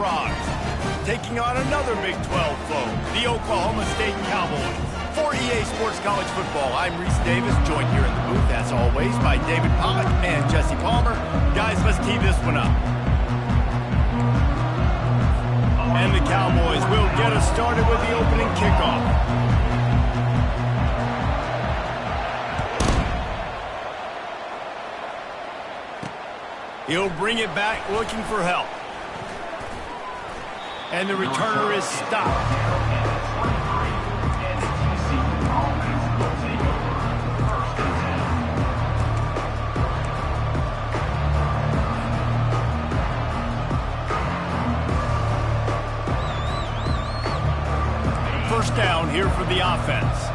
Frogs, taking on another Big 12 foe, the Oklahoma State Cowboys. For EA Sports College Football, I'm Reese Davis, joined here in the booth, as always, by David Pollack and Jesse Palmer. Guys, let's tee this one up. And the Cowboys will get us started with the opening kickoff. He'll bring it back, looking for help. And the returner is stopped. First down here for the offense.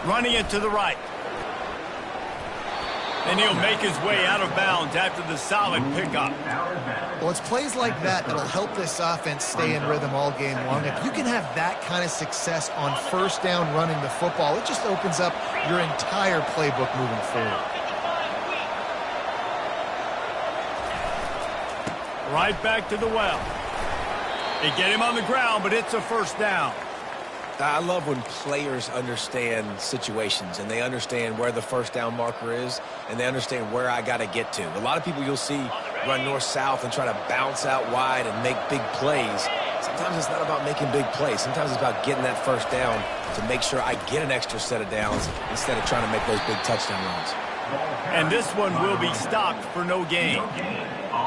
Running it to the right. And he'll make his way out of bounds after the solid pickup. Well, it's plays like that that'll help this offense stay in rhythm all game long. If you can have that kind of success on first down running the football, it just opens up your entire playbook moving forward. Right back to the well. They get him on the ground, but it's a first down. I love when players understand situations and they understand where the first down marker is and they understand where I got to get to. A lot of people you'll see run north-south and try to bounce out wide and make big plays. Sometimes it's not about making big plays. Sometimes it's about getting that first down to make sure I get an extra set of downs instead of trying to make those big touchdown runs. And this one will be stopped for no gain.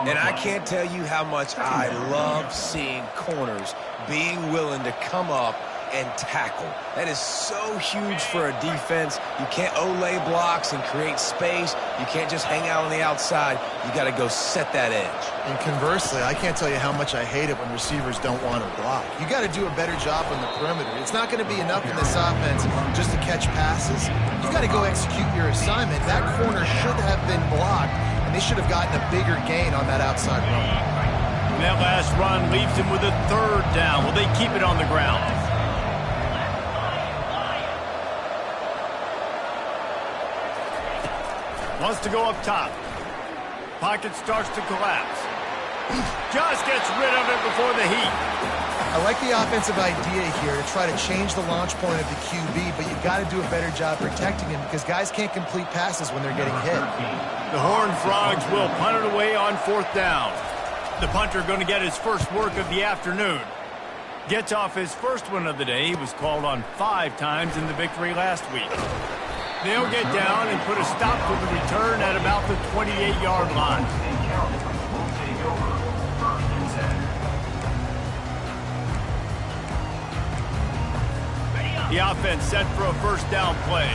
And I can't tell you how much I love seeing corners being willing to come up and tackle. That is so huge for a defense. You can't olay blocks and create space. You can't just hang out on the outside. You got to go set that edge. And conversely, I can't tell you how much I hate it when receivers don't want to block. You got to do a better job on the perimeter. It's not going to be enough in this offense just to catch passes. You got to go execute your assignment. That corner should have been blocked, and they should have gotten a bigger gain on that outside run. And that last run leaves him with a third down. Will they keep it on the ground? Wants to go up top. Pocket starts to collapse. Just gets rid of it before the heat. I like the offensive idea here to try to change the launch point of the QB, but you've got to do a better job protecting him because guys can't complete passes when they're getting hit. The Horned Frogs will punt it away on fourth down. The punter going to get his first work of the afternoon. Gets off his first one of the day. He was called on 5 times in the victory last week. They'll get down and put a stop to the return at about the 28-yard line. The offense set for a first down play.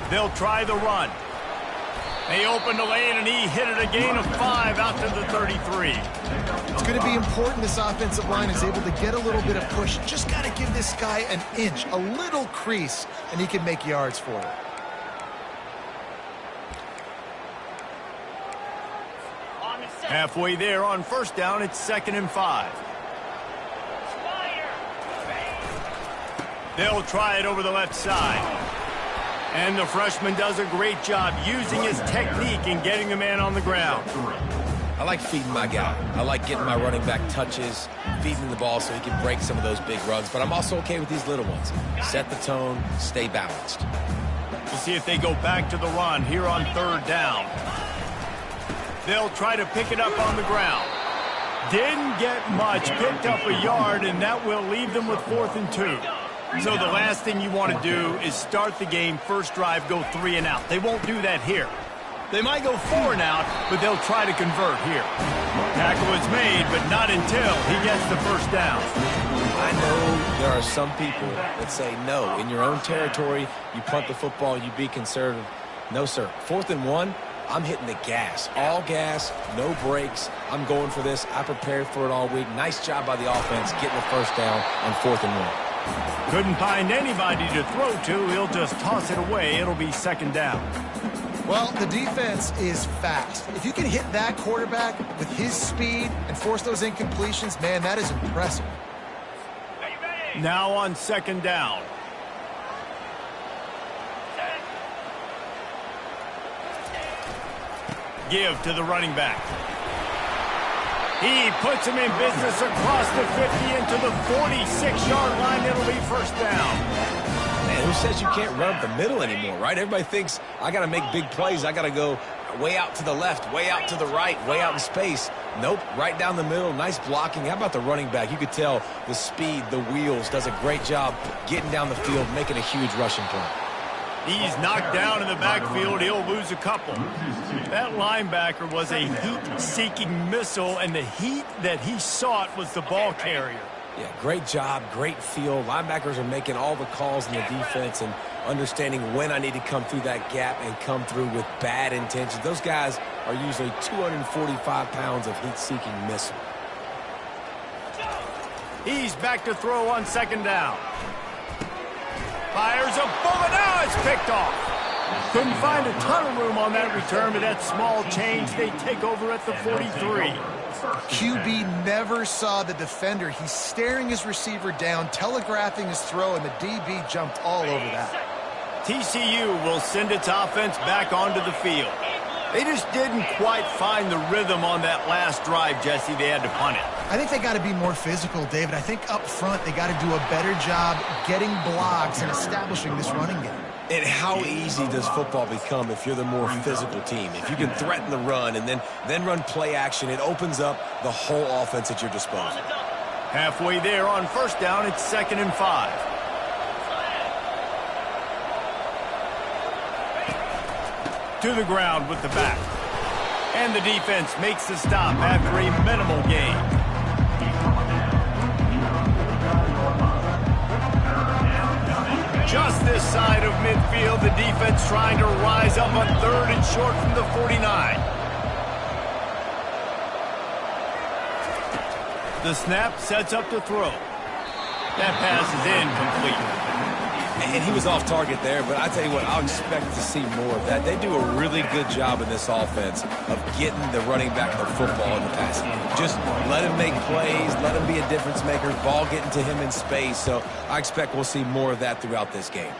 They'll try the run. They opened the lane, and he hit it a gain of 5 out to the 33. It's going to be important this offensive line is able to get a little bit of push. Just got to give this guy an inch, a little crease, and he can make yards for it. Halfway there on first down, it's 2nd and 5. They'll try it over the left side. And the freshman does a great job using his technique and getting the man on the ground. I like feeding my guy. I like getting my running back touches, feeding the ball so he can break some of those big runs. But I'm also okay with these little ones. Set the tone, stay balanced. We'll see if they go back to the run here on third down. They'll try to pick it up on the ground. Didn't get much, picked up a yard, and that will leave them with 4th and 2. So the last thing you want to do is start the game, first drive, go 3 and out. They won't do that here. They might go 4 and out, but they'll try to convert here. Tackle is made, but not until he gets the first down. I know there are some people that say, no, in your own territory, you punt the football, you be conservative. No, sir. 4th and 1, I'm hitting the gas. All gas, no brakes. I'm going for this. I prepared for it all week. Nice job by the offense getting the first down on 4th and 1. Couldn't find anybody to throw to. He'll just toss it away. It'll be 2nd down. Well, the defense is fast. If you can hit that quarterback with his speed and force those incompletions, man, that is impressive. Now on second down. Give to the running back. He puts him in business across the 50 into the 46-yard line. It'll be first down. Man, who says you can't run up the middle anymore, right? Everybody thinks I got to make big plays. I got to go way out to the left, way out to the right, way out in space. Nope, right down the middle. Nice blocking. How about the running back? You could tell the speed, the wheels, does a great job getting down the field, making a huge rushing play. He's knocked down in the backfield. He'll lose a couple. That linebacker was a heat-seeking missile, and the heat that he sought was the ball carrier. Yeah, great job, great feel. Linebackers are making all the calls in the defense and understanding when I need to come through that gap and come through with bad intentions. Those guys are usually 245 pounds of heat-seeking missile. He's back to throw on second down. Fires a bullet. Now it's picked off. Couldn't find a ton of room on that return, but that small change, they take over at the 43. QB never saw the defender. He's staring his receiver down, telegraphing his throw, and the DB jumped all over that. TCU will send its offense back onto the field. They just didn't quite find the rhythm on that last drive, Jesse. They had to punt it. I think they got to be more physical, David. I think up front they got to do a better job getting blocks and establishing this running game. And how easy does football become if you're the more physical team? If you can threaten the run and then run play action, it opens up the whole offense at your disposal. Halfway there on first down, it's 2nd and 5. To the ground with the back. And the defense makes the stop after a minimal gain. Just this side of midfield, the defense trying to rise up on 3rd and short from the 49. The snap sets up to throw. That pass is incomplete. And he was off target there, but I tell you what, I'll expect to see more of that. They do a really good job in this offense of getting the running back the football in the passing game. Just let him make plays, let him be a difference maker, ball getting to him in space. So I expect we'll see more of that throughout this game.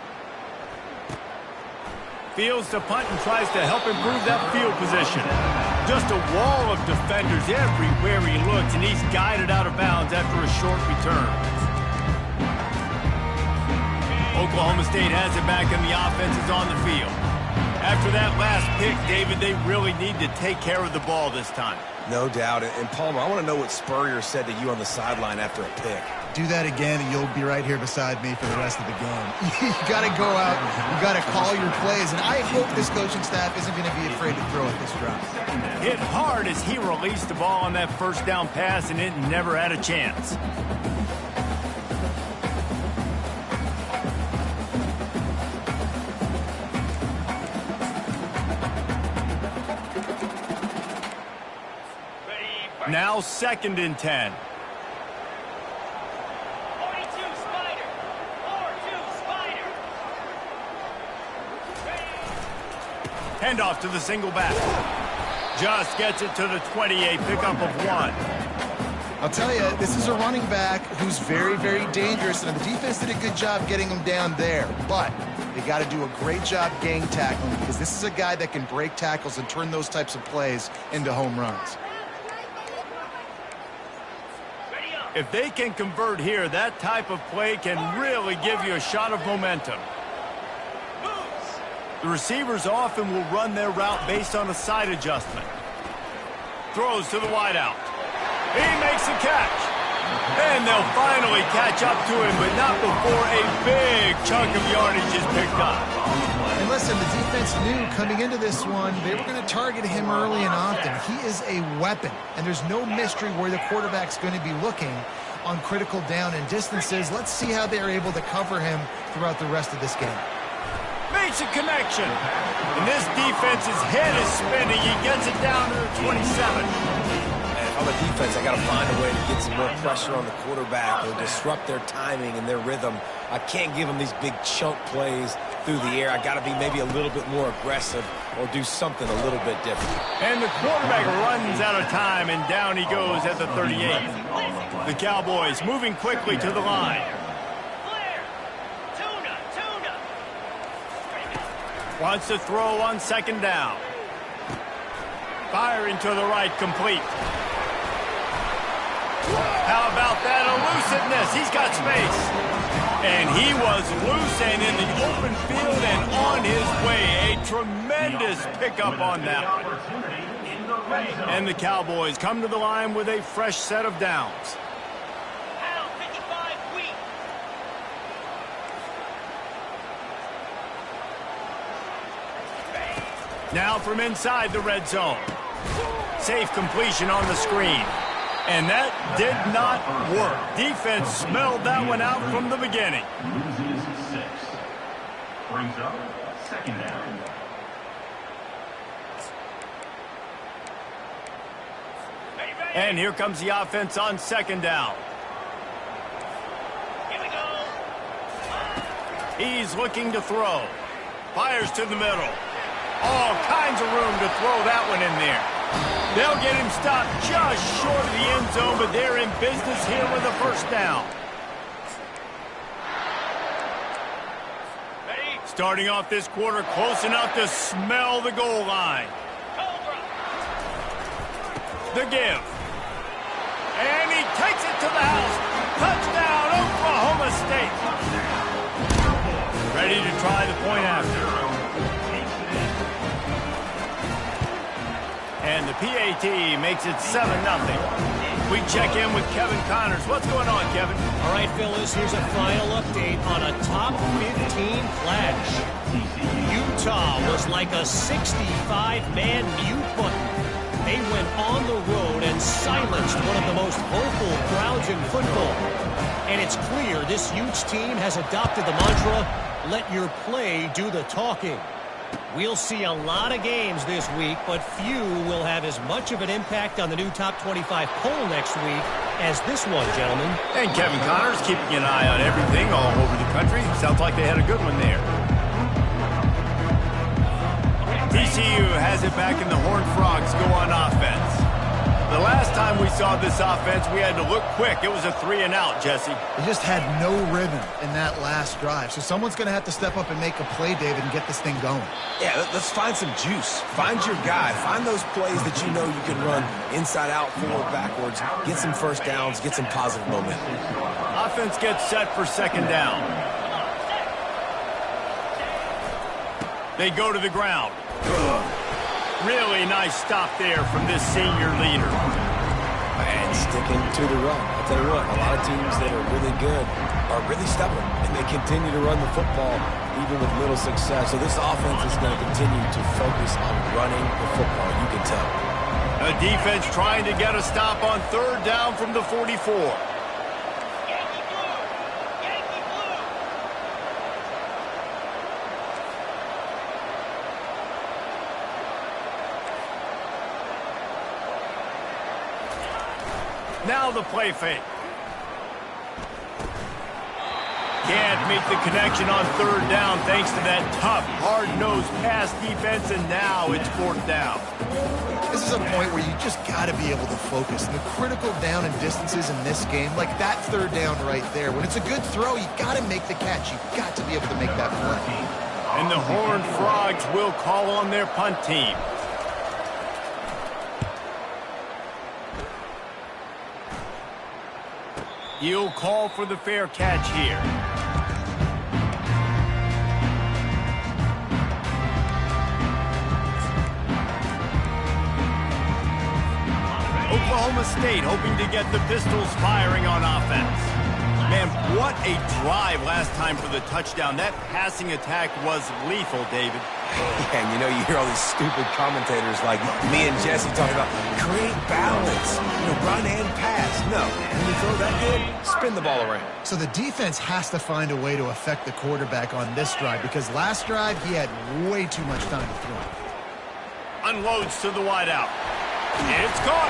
Fields to punt and tries to help improve that field position. Just a wall of defenders everywhere he looks, and he's guided out of bounds after a short return. Oklahoma State has it back, and the offense is on the field. After that last pick, David, they really need to take care of the ball this time. No doubt. And, Palmer, I want to know what Spurrier said to you on the sideline after a pick. Do that again, and you'll be right here beside me for the rest of the game. You got to go out. You got to call your plays, and I hope this coaching staff isn't going to be afraid to throw at this drive. Hit hard as he released the ball on that first down pass, and it never had a chance. Now 2nd and 10. 42 Spider. 4-2 Spider. Handoff to the single back. Just gets it to the 28, pickup of 1. I'll tell you, this is a running back who's very, very dangerous, and the defense did a good job getting him down there. But they got to do a great job gang tackling, because this is a guy that can break tackles and turn those types of plays into home runs. If they can convert here, that type of play can really give you a shot of momentum. The receivers often will run their route based on a side adjustment. Throws to the wideout. He makes the catch. And they'll finally catch up to him, but not before a big chunk of yardage is picked up. And listen, the defense knew coming into this one, they were going to target him early and often. He is a weapon, and there's no mystery where the quarterback's going to be looking on critical down and distances. Let's see how they're able to cover him throughout the rest of this game. Makes a connection. And this defense's head is spinning. He gets it down to the 27. On the defense, I got to find a way to get some more pressure on the quarterback or disrupt their timing and their rhythm. I can't give them these big chunk plays through the air. I got to be maybe a little bit more aggressive or do something a little bit different. And the quarterback runs out of time, and down he goes at the 38. The Cowboys moving quickly to the line. Clear. Tuna. Wants to throw on second down. Firing to the right, complete. How about that elusiveness? He's got space. And he was loose and in the open field and on his way. A tremendous pickup on that one. And the Cowboys come to the line with a fresh set of downs. Pound 55 wheat. Now from inside the red zone. Safe completion on the screen. And that did not work. Defense smelled that one out from the beginning. Loses 6. Brings up second down. And here comes the offense on second down. Here we go. He's looking to throw. Fires to the middle. All kinds of room to throw that one in there. They'll get him stopped just short of the end zone, but they're in business here with a first down. Ready? Starting off this quarter close enough to smell the goal line. Cobra. The give. And he takes it to the house. Touchdown, Oklahoma State. Ready to try the point after. And the PAT makes it 7-0. We check in with Kevin Connors. What's going on, Kevin? All right, fellas, here's a final update on a top 15 clash. Utah was like a 65-man mute button. They went on the road and silenced one of the most vocal crowds in football. And it's clear this Utes team has adopted the mantra, let your play do the talking. We'll see a lot of games this week, but few will have as much of an impact on the new top 25 poll next week as this one, gentlemen. And Kevin Connors keeping an eye on everything all over the country. Sounds like they had a good one there. TCU has it back and the Horned Frogs go on offense. The last time we saw this offense, we had to look quick. It was a 3-and-out, Jesse. They just had no rhythm in that last drive. So someone's going to have to step up and make a play, David, and get this thing going. Yeah, let's find some juice. Find your guy. Find those plays that you know you can run inside out, forward, backwards. Get some first downs. Get some positive momentum. Offense gets set for second down. They go to the ground. Really nice stop there from this senior leader. And sticking to the run. I'll tell you what, a lot of teams that are really good are really stubborn, and they continue to run the football even with little success. So this offense is going to continue to focus on running the football, you can tell. A defense trying to get a stop on third down from the 44. Yankee blue. Yankee blue. Now the play fake. Can't make the connection on third down thanks to that tough, hard-nosed pass defense, and now it's fourth down. This is a point where you just got to be able to focus. The critical down and distances in this game, like that third down right there. When it's a good throw, you got to make the catch. You got to be able to make that play. And the Horned Frogs will call on their punt team. He'll call for the fair catch here. Oklahoma State hoping to get the Pistols firing on offense. Man, what a drive last time for the touchdown. That passing attack was lethal, David. Yeah, and you know, you hear all these stupid commentators like me and Jesse talking about create balance, run and pass. No, when you throw that good, spin the ball around. So the defense has to find a way to affect the quarterback on this drive because last drive he had way too much time to throw. Unloads to the wideout. It's caught.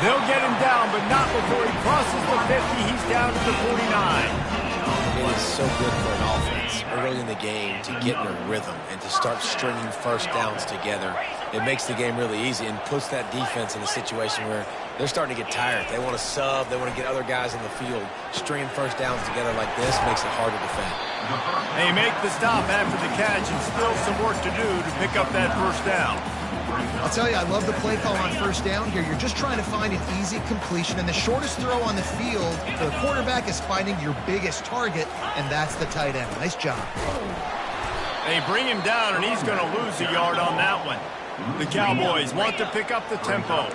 They'll get him down, but not before he crosses the 50. He's down to the 49. It is so good for an offense early in the game to get in a rhythm and to start stringing first downs together. It makes the game really easy and puts that defense in a situation where they're starting to get tired. They want to sub. They want to get other guys in the field. Stringing first downs together like this makes it hard to defend. They make the stop after the catch and still some work to do to pick up that first down. I'll tell you, I love the play call on first down here. You're just trying to find an easy completion, and the shortest throw on the field for the quarterback is finding your biggest target, and that's the tight end. Nice job. They bring him down, and he's going to lose a yard on that one. The Cowboys want to pick up the tempo.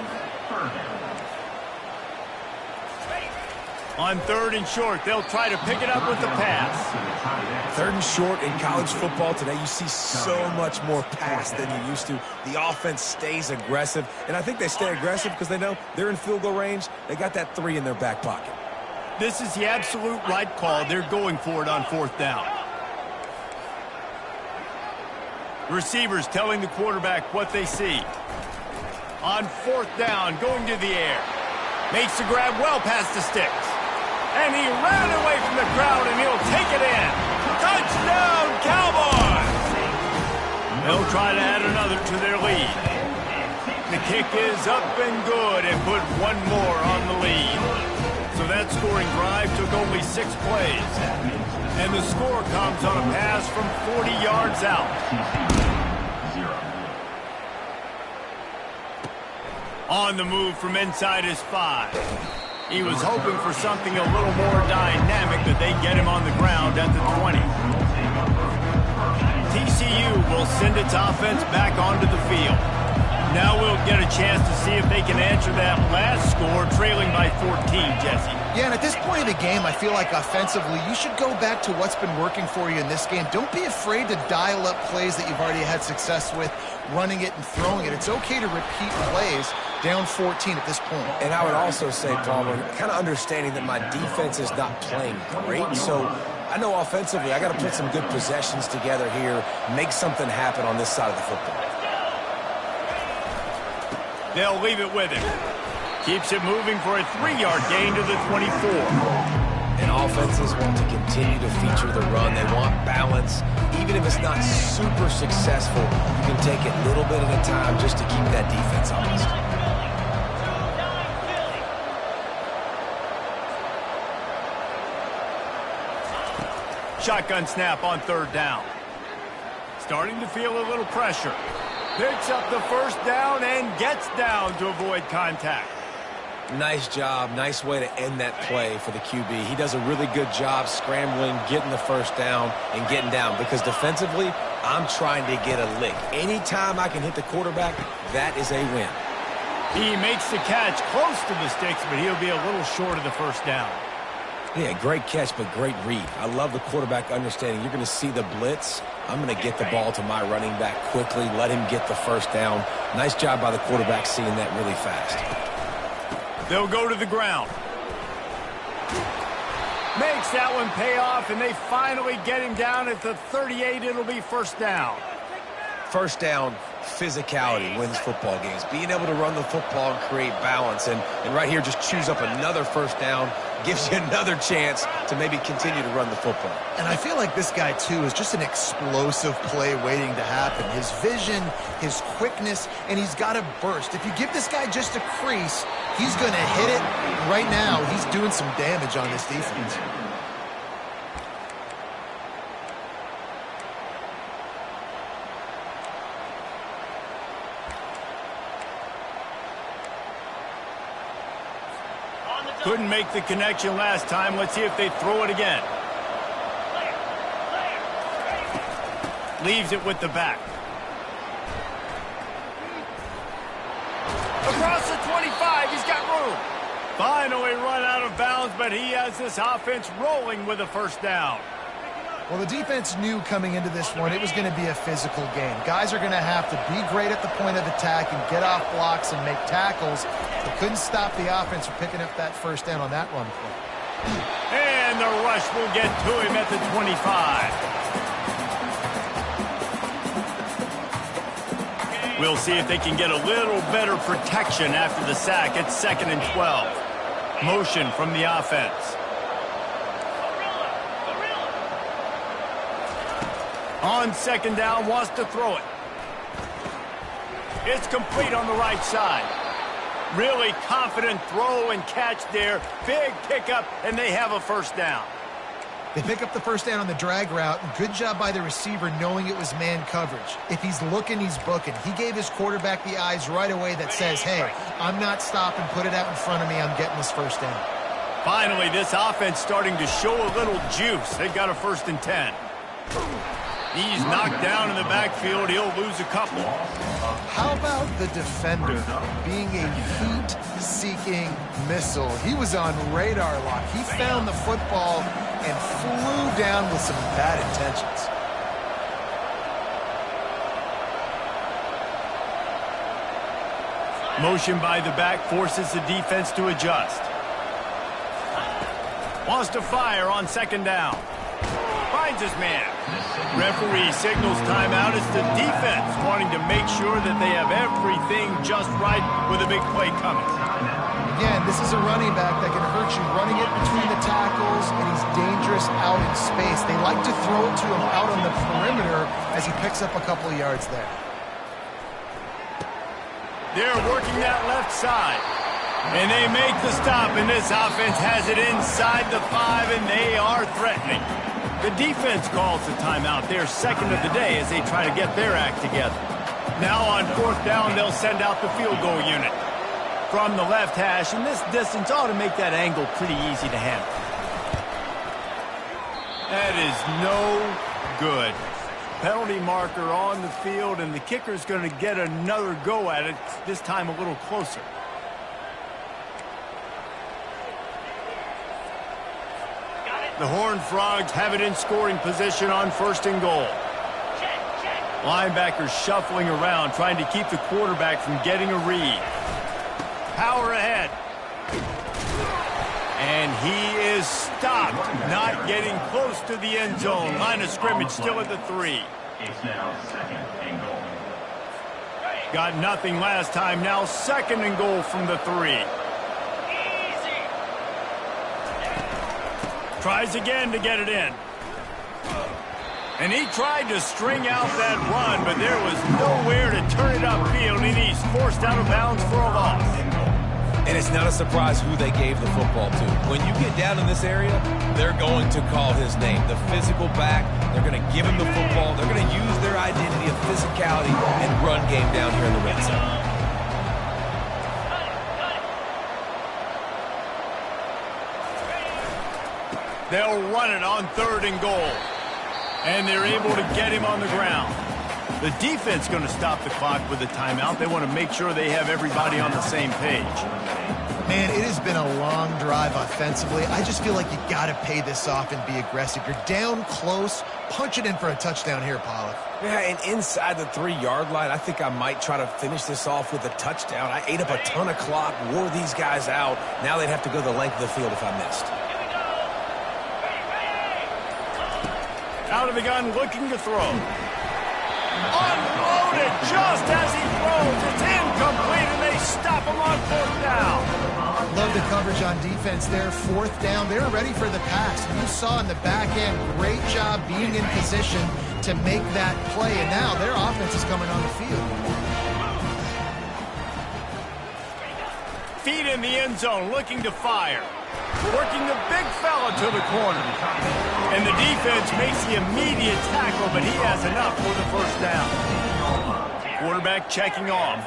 On third and short, they'll try to pick it up with the pass. Third and short in college football today, you see so much more pass than you used to. The offense stays aggressive, and I think they stay aggressive because they know they're in field goal range. They got that 3 in their back pocket. This is the absolute right call. They're going for it on fourth down. Receivers telling the quarterback what they see. On fourth down, going to the air. Makes the grab well past the sticks. And he ran away from the crowd, and he'll take it in. Touchdown, Cowboys! They'll try to add another to their lead. The kick is up and good and put one more on the lead. So that scoring drive took only 6 plays. And the score comes on a pass from 40 yards out. On the move from inside his 5. He was hoping for something a little more dynamic, but they get him on the ground at the 20. TCU will send its offense back onto the field. Now we'll get a chance to see if they can answer that last score, trailing by 14, Jesse. Yeah, and at this point of the game, I feel like offensively, you should go back to what's been working for you in this game. Don't be afraid to dial up plays that you've already had success with, running it and throwing it. It's okay to repeat plays down 14 at this point. And I would also say, Palmer, kind of understanding that my defense is not playing great, so I know offensively I got to put some good possessions together here, make something happen on this side of the football. They'll leave it with him. Keeps it moving for a 3-yard gain to the 24. And offenses want to continue to feature the run. They want balance. Even if it's not super successful, you can take it a little bit at a time just to keep that defense honest. Shotgun snap on third down. Starting to feel a little pressure. Picks up the first down and gets down to avoid contact. Nice job. Nice way to end that play for the QB. He does a really good job scrambling, getting the first down, and getting down. Because defensively, I'm trying to get a lick. Anytime I can hit the quarterback, that is a win. He makes the catch close to the sticks, but he'll be a little short of the first down. Yeah, great catch, but great read. I love the quarterback understanding. You're going to see the blitz. I'm going to get the ball to my running back quickly, let him get the first down. Nice job by the quarterback seeing that really fast. They'll go to the ground. Makes that one pay off, and they finally get him down at the 38. It'll be first down. First down, physicality wins football games. Being able to run the football and create balance. And right here, just choose up another first down. Gives you another chance to maybe continue to run the football. And I feel like this guy, too, is just an explosive play waiting to happen. His vision, his quickness, and he's got a burst. If you give this guy just a crease, he's going to hit it. Right now, he's doing some damage on this defense. Couldn't make the connection last time. Let's see if they throw it again. Leaves it with the back. Across the 25, he's got room. Finally run out of bounds, but he has this offense rolling with a first down. Well, the defense knew coming into this one it was going to be a physical game. Guys are going to have to be great at the point of attack and get off blocks and make tackles. They couldn't stop the offense from picking up that first down on that run play. And the rush will get to him at the 25. We'll see if they can get a little better protection after the sack. It's 2nd and 12. Motion from the offense. On second down, wants to throw it. It's complete on the right side. Really confident throw and catch there. Big pickup, and they have a first down. They pick up the first down on the drag route. Good job by the receiver knowing it was man coverage. If he's looking, he's booking. He gave his quarterback the eyes right away that says, hey, I'm not stopping. Put it out in front of me. I'm getting this first down. Finally, this offense starting to show a little juice. They've got a 1st and 10. He's knocked down in the backfield. He'll lose a couple. How about the defender being a heat-seeking missile? He was on radar lock. He found the football and flew down with some bad intentions. Motion by the back forces the defense to adjust. Wants to fire on second down. Finds his man. Referee signals timeout. It's the defense wanting to make sure that they have everything just right with a big play coming. Again, this is a running back that can hurt you running it between the tackles, and he's dangerous out in space. They like to throw it to him out on the perimeter as he picks up a couple of yards there. They're working that left side. And they make the stop, and this offense has it inside the 5, and they are threatening. The defense calls the timeout. They're second of the day as they try to get their act together. Now on 4th down, they'll send out the field goal unit. From the left hash, and this distance ought to make that angle pretty easy to handle. That is no good. Penalty marker on the field, and the kicker's going to get another go at it, this time a little closer. The Horned Frogs have it in scoring position on 1st and goal. Linebackers shuffling around, trying to keep the quarterback from getting a read. Power ahead. And he is stopped, not getting close to the end zone. Line of scrimmage still at the 3. It's now 2nd and goal. Got nothing last time, now 2nd and goal from the 3. Tries again to get it in. And he tried to string out that run, but there was nowhere to turn it upfield, and he's forced out of bounds for a loss. And it's not a surprise who they gave the football to. When you get down in this area, they're going to call his name. The physical back, they're going to give him the football. They're going to use their identity of physicality and run game down here in the red zone. They'll run it on 3rd and goal. And they're able to get him on the ground. The defense going to stop the clock with a timeout. They want to make sure they have everybody on the same page. Man, it has been a long drive offensively. I just feel like you got to pay this off and be aggressive. You're down close. Punch it in for a touchdown here, Pollack. Yeah, and inside the 3-yard line, I think I might try to finish this off with a touchdown. I ate up a ton of clock, wore these guys out. Now they'd have to go the length of the field if I missed. Out of the gun, looking to throw. Unloaded just as he throws. It's incomplete, and they stop him on 4th down. Love the coverage on defense there. 4th down, they're ready for the pass. You saw in the back end, great job being in position to make that play, and now their offense is coming on the field. Feet in the end zone, looking to fire. Working the big fella to the corner. And the defense makes the immediate tackle, but he has enough for the 1st down. Quarterback checking off.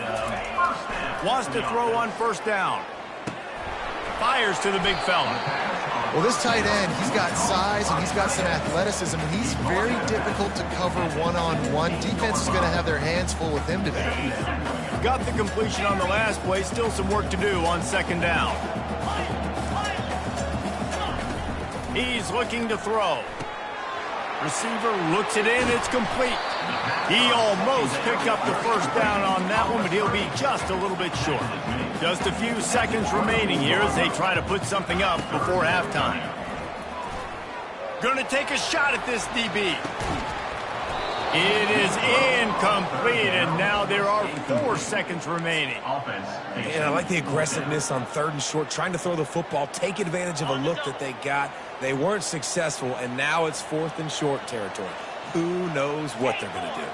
Wants to throw on 1st down. Fires to the big fella. Well, this tight end, he's got size and he's got some athleticism, and he's very difficult to cover one-on-one. Defense is going to have their hands full with him today. Got the completion on the last play. Still some work to do on 2nd down. He's looking to throw. Receiver looks it in. It's complete. He almost picked up the 1st down on that one, but he'll be just a little bit short. Just a few seconds remaining here as they try to put something up before halftime. Going to take a shot at this DB. It is incomplete, and now there are 4 seconds remaining. And I like the aggressiveness on 3rd and short, trying to throw the football, take advantage of a look that they got. They weren't successful, and now it's 4th and short territory. who knows what they're going to do.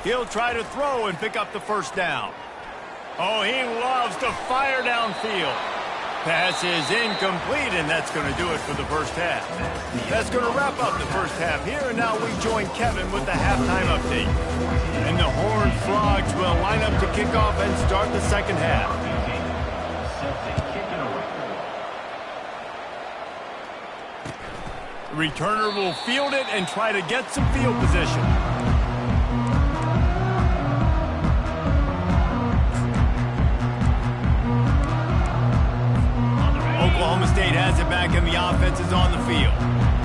He'll try to throw and pick up the first down. Oh, he loves to fire downfield. Pass is incomplete, and that's going to do it for the first half. That's going to wrap up the first half here, and now we join Kevin with the halftime update. And the Horned Frogs will line up to kick off and start the second half. The returner will field it and try to get some field position. Oklahoma State has it back, and the offense is on the field.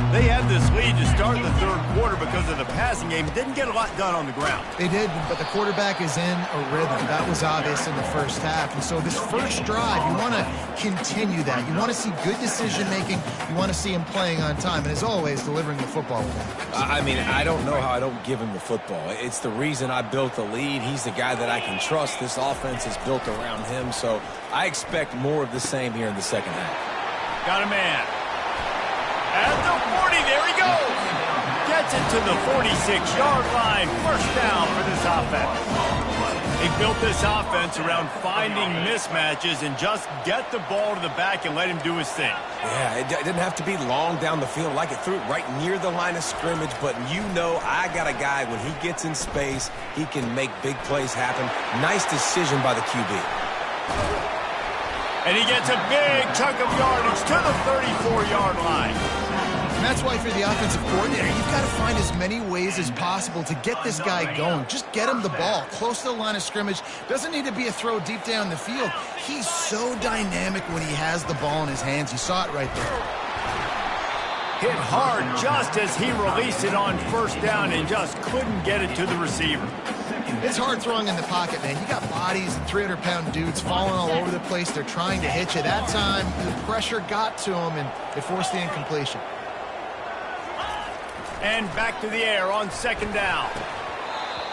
They had this lead to start the third quarter because of the passing game. Didn't get a lot done on the ground. They did, but the quarterback is in a rhythm. That was obvious in the first half. And so this first drive, you want to continue that. You want to see good decision-making. You want to see him playing on time. And as always, delivering the football with him. I mean, I don't know how I don't give him the football. It's the reason I built the lead. He's the guy that I can trust. This offense is built around him. So I expect more of the same here in the second half. Got a man. At the 40, there he goes. Gets it to the 46-yard line. First down for this offense. They built this offense around finding mismatches and just get the ball to the back and let him do his thing. Yeah, it didn't have to be long down the field. Like it threw it right near the line of scrimmage, but you know I got a guy, when he gets in space, he can make big plays happen. Nice decision by the QB. And he gets a big chunk of yardage to the 34-yard line. And that's why for the offensive coordinator, you've got to find as many ways as possible to get this guy going. Just get him the ball close to the line of scrimmage. Doesn't need to be a throw deep down the field. He's so dynamic when he has the ball in his hands. You saw it right there. Hit hard just as he released it on first down and just couldn't get it to the receiver. It's hard throwing in the pocket, man. You got bodies and 300-pound dudes falling all over the place. They're trying to hit you. That time, the pressure got to him, and it forced the incompletion. And back to the air on second down.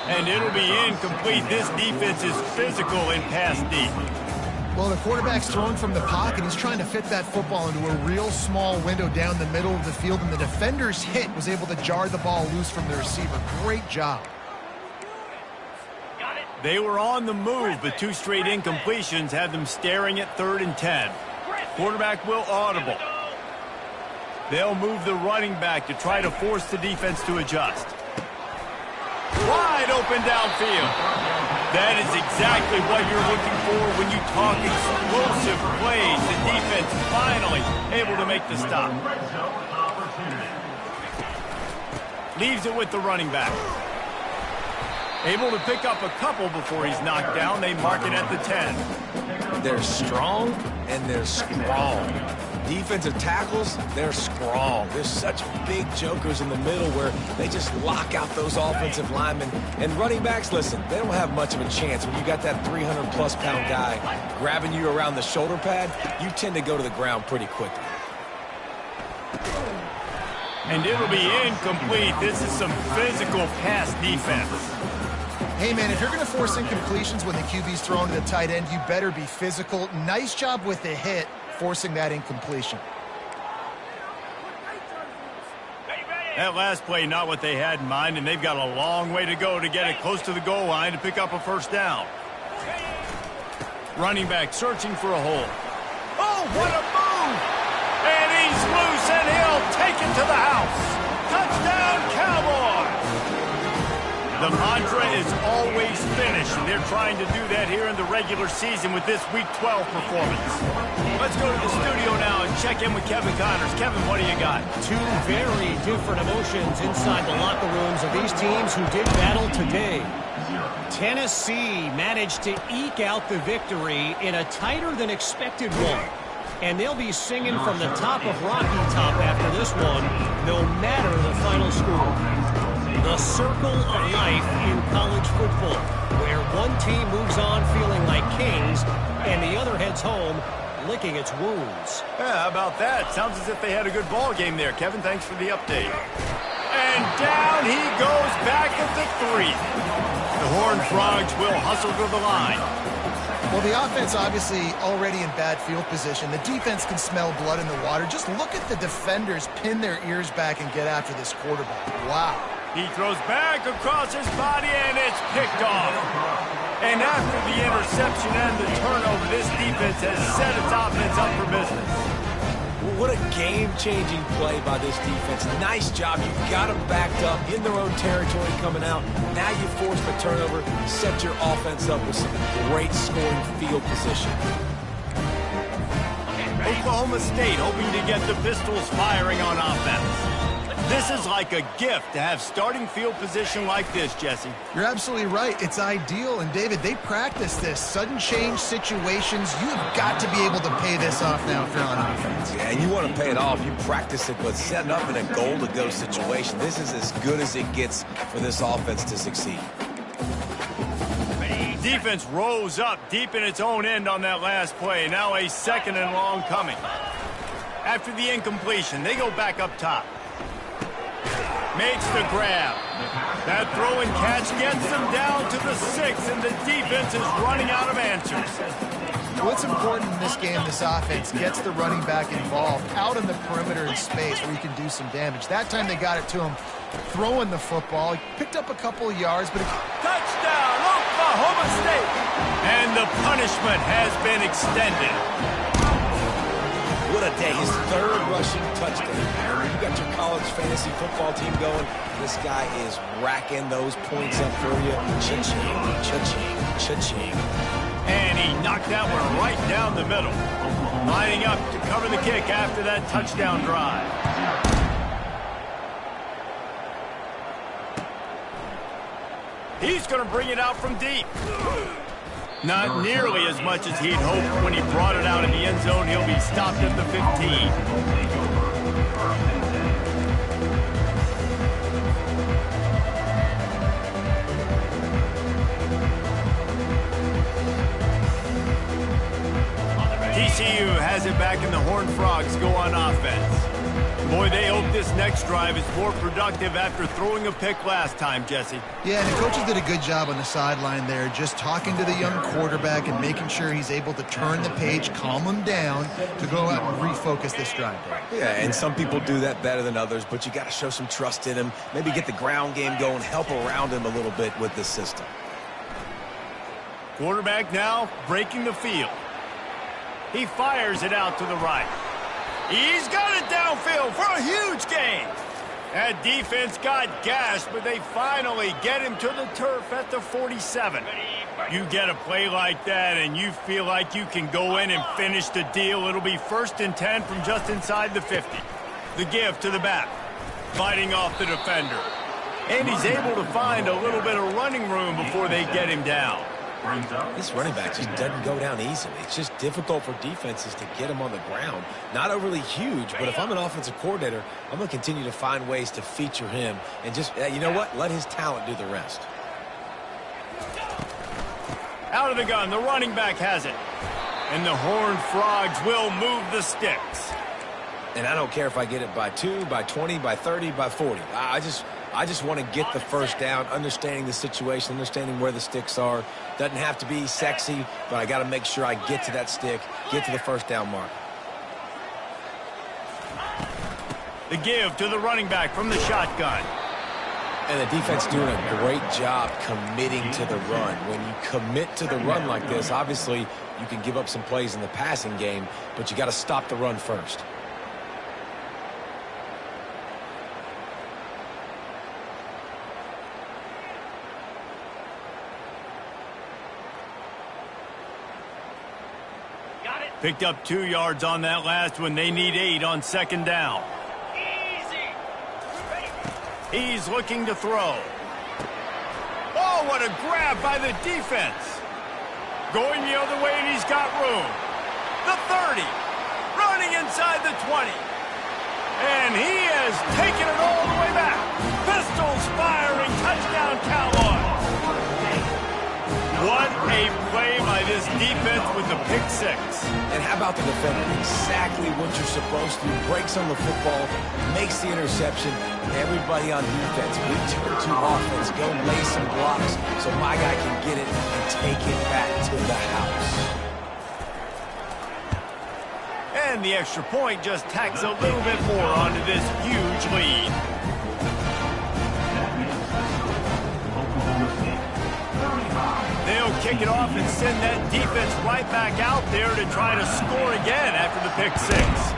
And it'll be incomplete. This defense is physical in pass deep. Well, the quarterback's throwing from the pocket. He's trying to fit that football into a real small window down the middle of the field, and the defender's hit was able to jar the ball loose from the receiver. Great job. They were on the move, but two straight incompletions had them staring at 3rd and 10. Quarterback will audible. They'll move the running back to try to force the defense to adjust. Wide open downfield. That is exactly what you're looking for when you talk explosive plays. The defense finally able to make the stop. Leaves it with the running back. Able to pick up a couple before he's knocked down. They mark it at the 10. They're strong and they're strong. Defensive tackles, they're strong. There's such big jokers in the middle where they just lock out those offensive linemen. And running backs, listen, they don't have much of a chance. When you got that 300-plus pound guy grabbing you around the shoulder pad, you tend to go to the ground pretty quickly. And it'll be incomplete. This is some physical pass defense. Hey, man, if you're going to force incompletions when the QB's thrown to the tight end, you better be physical. Nice job with the hit, forcing that incompletion. That last play, not what they had in mind, and they've got a long way to go to get it close to the goal line to pick up a first down. Running back searching for a hole. Oh, what a move! And he's loose, and he'll take it to the house. Touchdown, Cowboys! The mantra is always finish, and they're trying to do that here in the regular season with this Week 12 performance. Let's go to the studio now and check in with Kevin Connors. Kevin, what do you got? Two very different emotions inside the locker rooms of these teams who did battle today. Tennessee managed to eke out the victory in a tighter-than-expected one. And they'll be singing from the top of Rocky Top after this one, no matter the final score. The circle of life in college football, where one team moves on feeling like kings and the other heads home licking its wounds. Yeah, how about that? Sounds as if they had a good ball game there. Kevin, thanks for the update. And down he goes back at the 3. The Horned Frogs will hustle to the line. Well, the offense obviously already in bad field position. The defense can smell blood in the water. Just look at the defenders pin their ears back and get after this quarterback. Wow. He throws back across his body, and it's picked off. And after the interception and the turnover, this defense has set its offense up for business. What a game-changing play by this defense. Nice job. You got them backed up in their own territory coming out. Now you force the turnover, set your offense up with some great scoring field position. Oklahoma State hoping to get the Pistols firing on offense. This is like a gift to have starting field position like this, Jesse. You're absolutely right. It's ideal. And, David, they practice this. Sudden change situations. You've got to be able to pay this off now if you're on offense. Yeah, and you want to pay it off. You practice it, but setting up in a goal-to-go situation, this is as good as it gets for this offense to succeed. Defense rose up deep in its own end on that last play. Now a second and long coming. After the incompletion, they go back up top. Makes the grab. That throw and catch gets them down to the 6, and the defense is running out of answers. What's important in this game, this offense gets the running back involved out in the perimeter in space where you can do some damage. That time they got it to him throwing the football. He picked up a couple of yards, but Touchdown, Oklahoma State! And the punishment has been extended. What a day. His third rushing touchdown. You got your college fantasy football team going. This guy is racking those points up for you. Cha-ching, cha-ching, cha-ching. And he knocked that one right down the middle. Lining up to cover the kick after that touchdown drive. He's going to bring it out from deep. Not nearly as much as he'd hoped when he brought it out in the end zone. He'll be stopped at the 15. TCU has it back, and the Horned Frogs go on offense. Boy, they hope this next drive is more productive after throwing a pick last time, Jesse. yeah, and the coaches did a good job on the sideline there, just talking to the young quarterback and making sure he's able to turn the page, calm him down to go out and refocus this drive. Yeah, and some people do that better than others, but you got to show some trust in him. Maybe get the ground game going, help around him a little bit with this system. Quarterback now breaking the field. He fires it out to the right. He's got it downfield for a huge gain. That defense got gashed, but they finally get him to the turf at the 47. You get a play like that, and you feel like you can go in and finish the deal. It'll be 1st and 10 from just inside the 50. The give to the back, fighting off the defender. And he's able to find a little bit of running room before they get him down. This running back just doesn't go down easily. It's just difficult for defenses to get him on the ground. Not overly huge, but if I'm an offensive coordinator, I'm going to continue to find ways to feature him and just, you know what, let his talent do the rest. Out of the gun, the running back has it. And the Horned Frogs will move the sticks. And I don't care if I get it by 2, by 20, by 30, by 40. I just want to get the first down, understanding the situation, understanding where the sticks are. Doesn't have to be sexy, but I got to make sure I get to that stick, get to the first down mark. The give to the running back from the shotgun. And the defense doing a great job committing to the run. When you commit to the run like this, obviously you can give up some plays in the passing game, but you got to stop the run first. Picked up 2 yards on that last one. They need 8 on 2nd down. Easy. He's looking to throw. Oh, what a grab by the defense. Going the other way, and he's got room. The 30. Running inside the 20. And he has taken it all the way back. Pistols firing. Touchdown, Cowboys. What a play by this defense with the pick 6. And how about the defender? Exactly what you're supposed to. Breaks on the football, makes the interception. Everybody on defense, we turn to offense. Go lay some blocks so my guy can get it and take it back to the house. And the extra point just tacks a little bit more onto this huge lead. They'll kick it off and send that defense right back out there to try to score again after the pick six.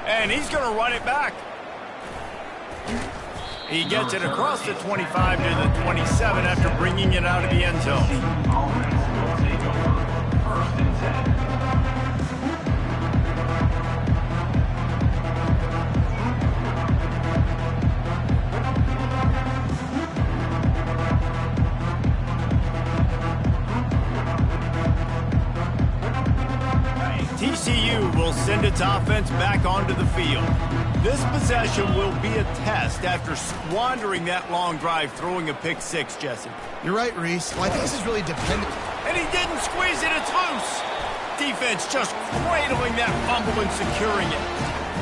And he's going to run it back. He gets it across the 25 to the 27 after bringing it out of the end zone. TCU will send its offense back onto the field. This possession will be a test after squandering that long drive throwing a pick six, Jesse. You're right, Reese. Well, I think this is really dependent. And he didn't squeeze it, it's loose. Defense just cradling that fumble and securing it.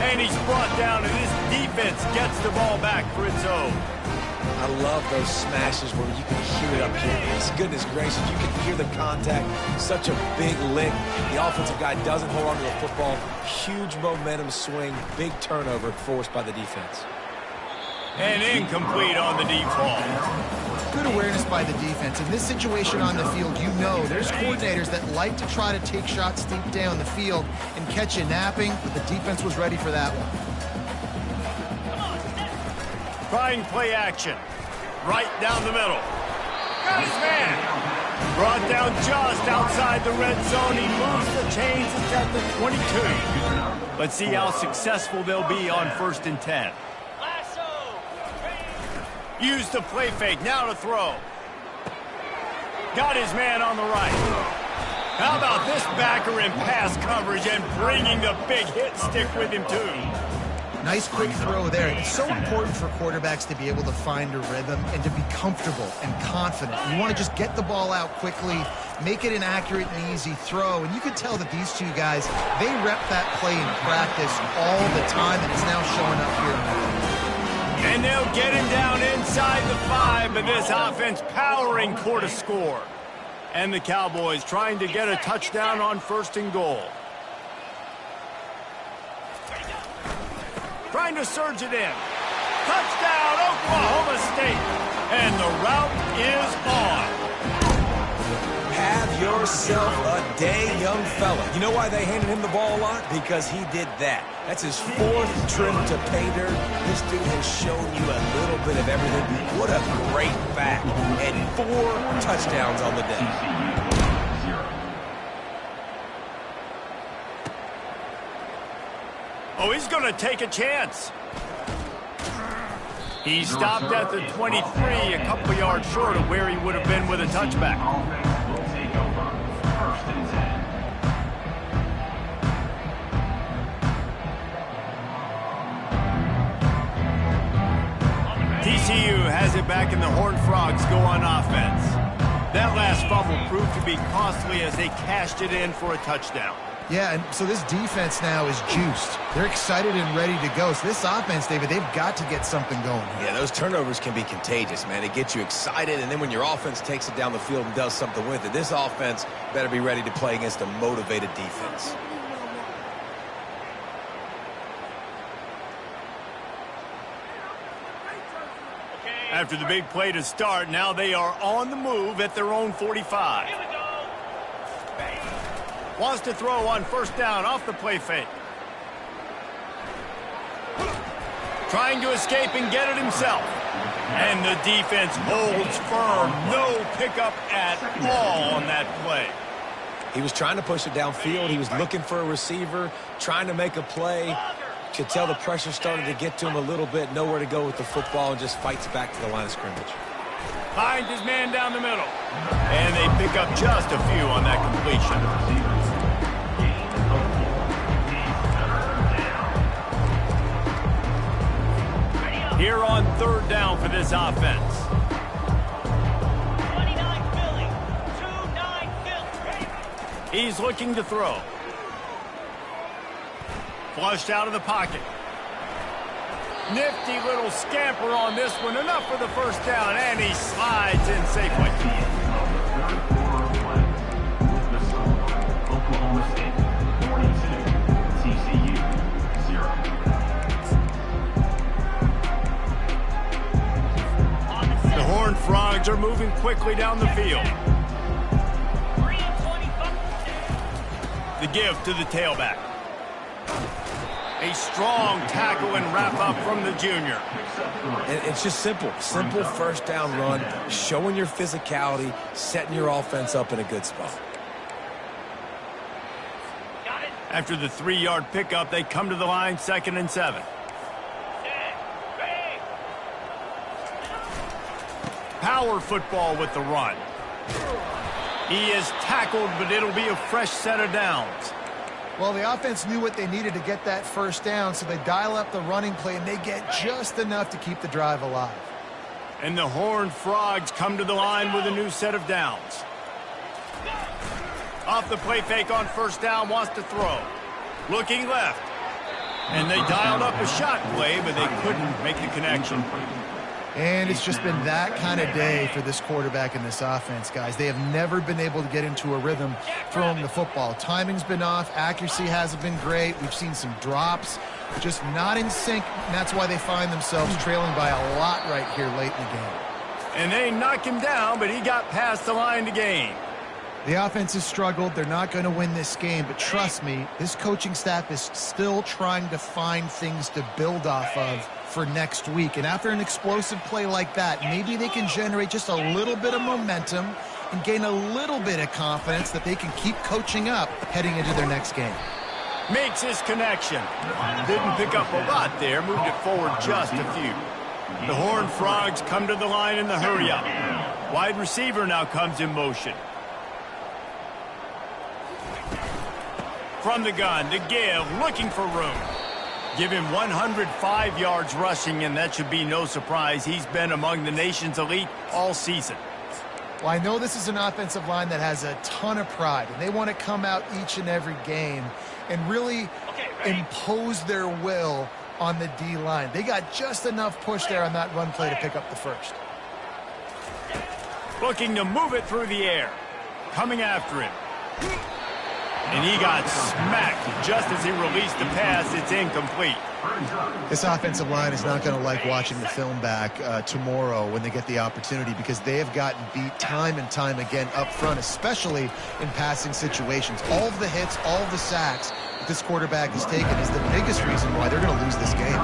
And he's brought down, and this defense gets the ball back for its own. I love those smashes where you can hear it up here. Goodness gracious, you can hear the contact. Such a big lick. The offensive guy doesn't hold on to the football. Huge momentum swing. Big turnover forced by the defense. And incomplete on the deep ball. Good awareness by the defense. In this situation on the field, you know there's coordinators that like to try to take shots deep down the field and catch you napping, but the defense was ready for that one. Trying play action. Right down the middle. Got his man. Brought down just outside the red zone. He moves the chains. It's at the 22. Let's see how successful they'll be on 1st and 10. Use the play fake. Now to throw. Got his man on the right. How about this backer in pass coverage and bringing the big hit stick with him too. Nice quick throw there. It's so important for quarterbacks to be able to find a rhythm and to be comfortable and confident. You want to just get the ball out quickly, make it an accurate and easy throw. And you could tell that these two guys, they rep that play in practice all the time, and it's now showing up here. And they'll get him down inside the 5, but this offense powering for to score. And the Cowboys trying to get a touchdown on 1st and goal. Trying to surge it in. Touchdown, Oklahoma State. And the route is on. Have yourself a day, young fella. You know why they handed him the ball a lot? Because he did that. That's his 4th trip to pay dirt. This dude has shown you a little bit of everything. What a great back. And 4 touchdowns on the day. Oh, he's going to take a chance. He stopped at the 23, a couple yards short of where he would have been with a touchback. TCU has it back and the Horned Frogs go on offense. That last fumble proved to be costly as they cashed it in for a touchdown. Yeah, and so this defense now is juiced. They're excited and ready to go. So this offense, David, they've got to get something going. Yeah, those turnovers can be contagious, man. It gets you excited, and then when your offense takes it down the field and does something with it, this offense better be ready to play against a motivated defense. After the big play to start, now they are on the move at their own 45. Here we go. Wants to throw on 1st down off the play fake. Trying to escape and get it himself. And the defense holds firm. No pickup at all on that play. He was trying to push it downfield. He was looking for a receiver, trying to make a play. Could tell the pressure started to get to him a little bit. Nowhere to go with the football and just fights back to the line of scrimmage. Finds his man down the middle. And they pick up just a few on that completion. Here on 3rd down for this offense. 29 Philly. 2-9 Philly. He's looking to throw. Flushed out of the pocket. Nifty little scamper on this one. Enough for the 1st down, and he slides in safely. Offense are moving quickly down the field. 3 and 25. The give to the tailback. A strong tackle and wrap up from the junior. And it's just simple. Simple first down run, showing your physicality, setting your offense up in a good spot. Got it. After the 3-yard pickup, they come to the line 2nd and 7. Set. Ready. Power football with the run. He is tackled, but it'll be a fresh set of downs. Well, the offense knew what they needed to get that first down, so they dial up the running play, and they get just enough to keep the drive alive. And the Horned Frogs come to the line with a new set of downs. Off the play fake on first down, wants to throw. Looking left. And they dialed up a shot play, but they couldn't make the connection. And it's just been that kind of day for this quarterback and this offense, guys. They have never been able to get into a rhythm throwing the football. Timing's been off. Accuracy hasn't been great. We've seen some drops. Just not in sync, and that's why they find themselves trailing by a lot right here late in the game. And they knocked him down, but he got past the line to gain. The offense has struggled. They're not going to win this game, but trust me, this coaching staff is still trying to find things to build off of for next week. And after an explosive play like that, maybe they can generate just a little bit of momentum and gain a little bit of confidence that they can keep coaching up heading into their next game. Makes his connection. Didn't pick up a lot there, moved it forward just a few. The Horned Frogs come to the line in the hurry-up. Wide receiver now comes in motion. From the gun, the give, looking for room. Give him 105 yards rushing, and that should be no surprise. He's been among the nation's elite all season. Well, I know this is an offensive line that has a ton of pride, and they want to come out each and every game and really impose their will on the D-line. They got just enough push there on that run play to pick up the first. Looking to move it through the air. Coming after him. And he got smacked just as he released the pass. It's incomplete. This offensive line is not going to like watching the film back tomorrow when they get the opportunity, because they have gotten beat time and time again up front, especially in passing situations. All of the hits, all of the sacks that this quarterback has taken is the biggest reason why they're going to lose this game.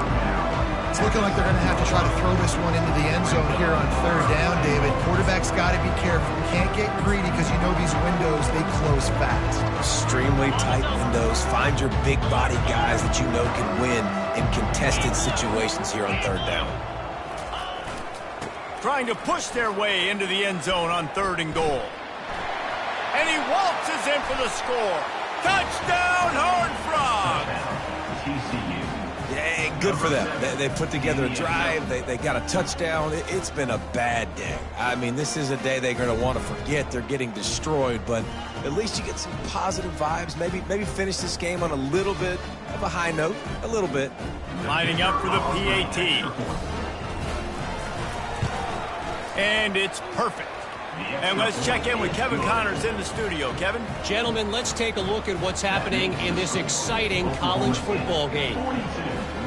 It's looking like they're going to have to try to throw this one into the end zone here on third down, David. Quarterback's got to be careful. You can't get greedy because you know these windows, they close fast. Extremely tight windows. Find your big body guys that you know can win in contested situations here on third down. Trying to push their way into the end zone on 3rd and goal. And he waltzes in for the score. Touchdown, Horned Frogs! TCU. Yeah, good for them. They put together a drive. They got a touchdown. It's been a bad day. I mean, this is a day they're going to want to forget. They're getting destroyed, but at least you get some positive vibes. Maybe finish this game on a little bit of a high note. A little bit. Lining up for the PAT. And it's perfect. And let's check in with Kevin Connors in the studio. Kevin? Gentlemen, let's take a look at what's happening in this exciting college football game.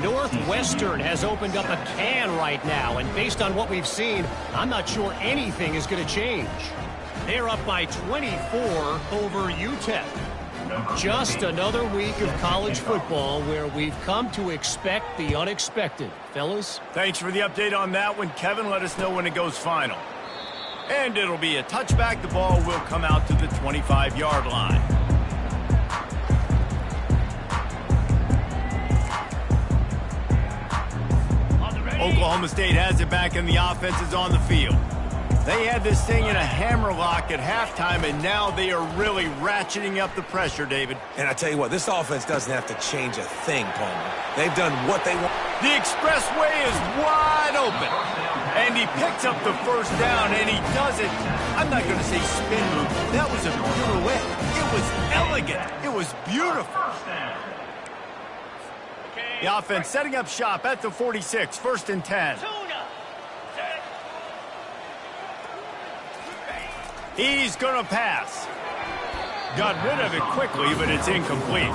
Northwestern has opened up a can right now, and based on what we've seen, I'm not sure anything is going to change. They're up by 24 over UTEP. Just another week of college football where we've come to expect the unexpected. Fellas? Thanks for the update on that one, Kevin. Let us know when it goes final. And it'll be a touchback. The ball will come out to the 25-yard line. Oklahoma State has it back, and the offense is on the field. They had this thing in a hammerlock at halftime, and now they are really ratcheting up the pressure, David. And I tell you what, this offense doesn't have to change a thing, Palmer. They've done what they want. The expressway is wide open. And he picks up the first down, and he does it. I'm not going to say spin move. That was a pirouette. It was elegant. It was beautiful. The offense setting up shop at the 46, 1st and 10. He's going to pass. Got rid of it quickly, but it's incomplete.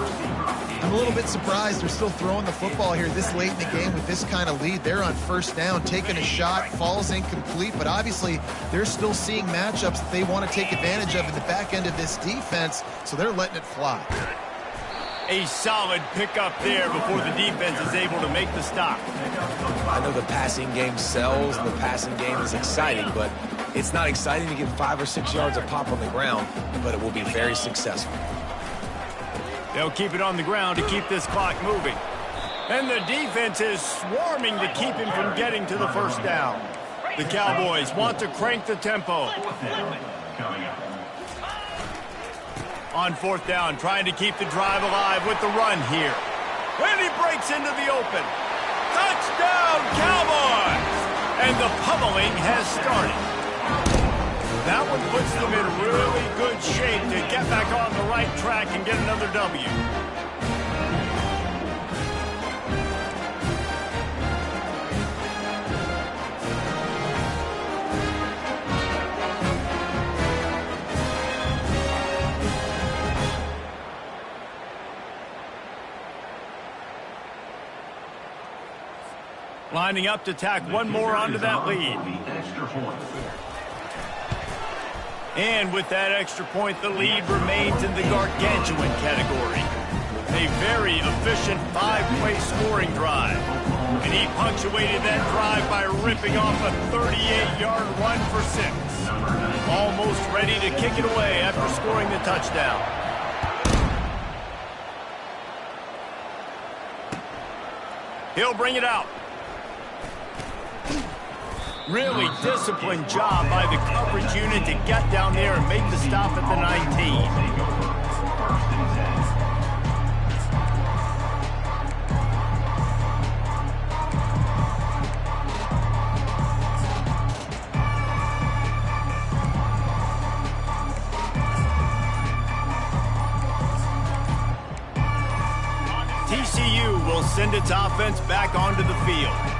I'm a little bit surprised they're still throwing the football here this late in the game with this kind of lead. They're on first down, taking a shot, falls incomplete, but obviously they're still seeing matchups that they want to take advantage of in the back end of this defense, so they're letting it fly. A solid pickup there before the defense is able to make the stop. I know the passing game sells and the passing game is exciting, but it's not exciting to get 5 or 6 yards of pop on the ground, but it will be very successful. They'll keep it on the ground to keep this clock moving. And the defense is swarming to keep him from getting to the first down. The Cowboys want to crank the tempo. Coming up. On fourth down, trying to keep the drive alive with the run here. And he breaks into the open. Touchdown, Cowboys! And the pummeling has started. That one puts them in really good shape to get back on the right track and get another W. Lining up to tack one more onto that lead. And with that extra point, the lead remains in the gargantuan category. A very efficient 5-play scoring drive. And he punctuated that drive by ripping off a 38-yard run for 6. Almost ready to kick it away after scoring the touchdown. He'll bring it out. Really disciplined job by the coverage unit to get down there and make the stop at the 19. TCU will send its offense back onto the field.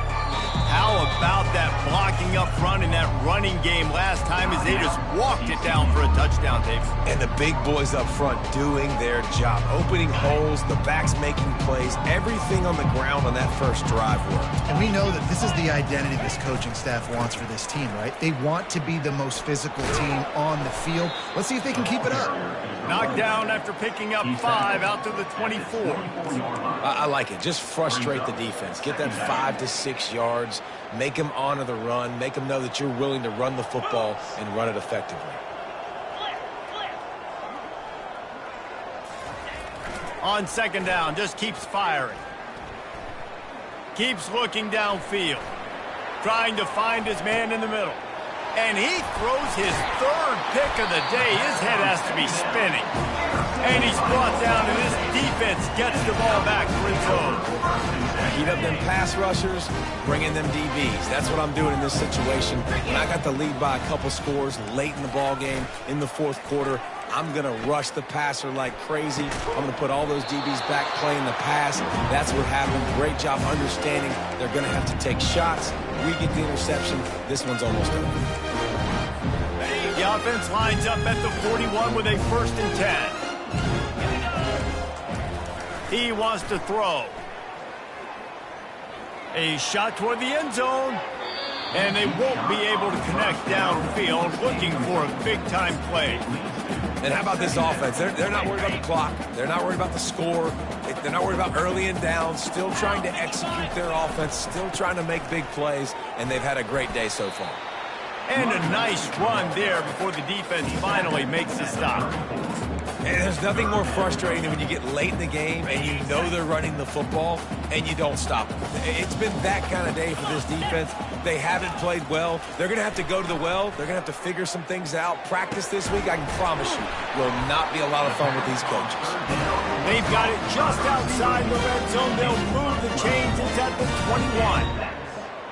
How about that blocking up front in that running game last time as they just walked it down for a touchdown, Dave? And the big boys up front doing their job. Opening holes, the backs making plays, everything on the ground on that first drive worked. And we know that this is the identity this coaching staff wants for this team, right? They want to be the most physical team on the field. Let's see if they can keep it up. Knocked down after picking up 5 out to the 24. I like it. Just frustrate the defense. Get that 5 to 6 yards. Make them honor the run. Make them know that you're willing to run the football and run it effectively. On second down, just keeps firing. Keeps looking downfield. Trying to find his man in the middle. And he throws his 3rd pick of the day. His head has to be spinning. And he's brought down, and this defense gets the ball back for its own. Heat up them pass rushers, bring in them DBs. That's what I'm doing in this situation. When I got the lead by a couple scores late in the ball game, in the 4th quarter, I'm going to rush the passer like crazy. I'm going to put all those DBs back playing the pass. That's what happened. Great job understanding they're going to have to take shots. We get the interception. This one's almost over. The offense lines up at the 41 with a 1st and 10. He wants to throw. A shot toward the end zone. And they won't be able to connect downfield, looking for a big-time play. And how about this offense? They're not worried about the clock. They're not worried about the score. They're not worried about early and down. Still trying to execute their offense. Still trying to make big plays. And they've had a great day so far. And a nice run there before the defense finally makes the stop. And there's nothing more frustrating than when you get late in the game and you know they're running the football and you don't stop them. It's been that kind of day for this defense. They haven't played well. They're going to have to go to the well. They're going to have to figure some things out. Practice this week, I can promise you, will not be a lot of fun with these coaches. They've got it just outside the red zone. They'll move the chains. It's at the 21.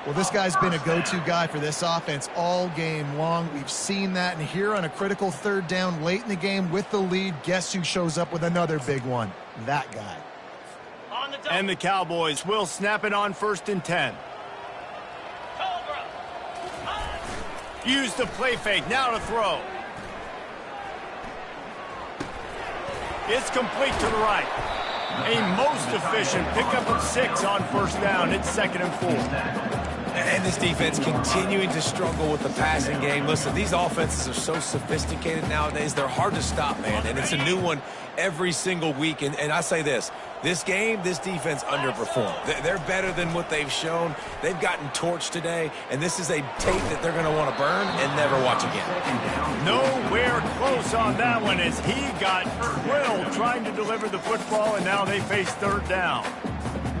Well, this guy's been a go-to guy for this offense all game long. We've seen that, and here on a critical 3rd down late in the game with the lead, guess who shows up with another big one? That guy. And the Cowboys will snap it on 1st and 10. Use the play fake, now to throw. It's complete to the right. A most efficient pickup of 6 on first down. It's 2nd and 4. And this defense continuing to struggle with the passing game. Listen, these offenses are so sophisticated nowadays. They're hard to stop, man. And it's a new one every single week. And I say this game, this defense underperformed. They're better than what they've shown. They've gotten torched today. And this is a tape that they're going to want to burn and never watch again. Nowhere close on that one as he got drilled trying to deliver the football, and now they face 3rd down.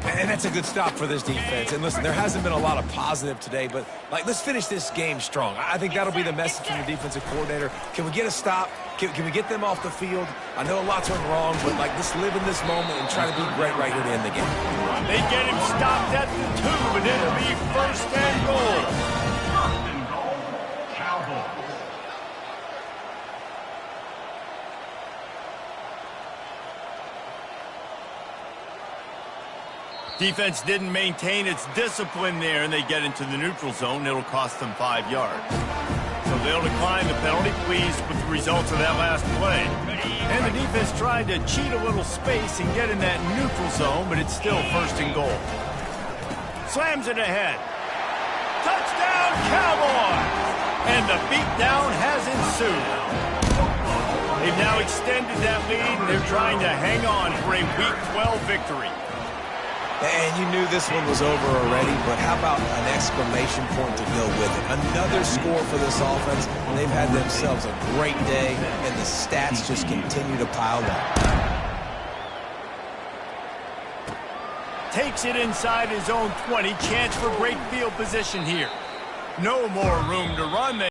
And that's a good stop for this defense. And listen, there hasn't been a lot of positive today, but let's finish this game strong. I think that'll be the message from the defensive coordinator. Can we get a stop? Can we get them off the field? I know a lot's went wrong, but let's live in this moment and try to be great right here to end the game. They get him stopped at the 2, and it'll be 1st and goal. First and goal, Cowboys. Defense didn't maintain its discipline there, and they get into the neutral zone. It'll cost them 5 yards. So they'll decline the penalty, pleased with the results of that last play. And the defense tried to cheat a little space and get in that neutral zone, but it's still 1st and goal. Slams it ahead. Touchdown, Cowboys! And the beatdown has ensued. They've now extended that lead, and they're trying to hang on for a Week 12 victory. And you knew this one was over already, but how about an exclamation point to go with it? Another score for this offense. They've had themselves a great day, and the stats just continue to pile up. Takes it inside his own 20. Chance for great field position here. No more room to run there.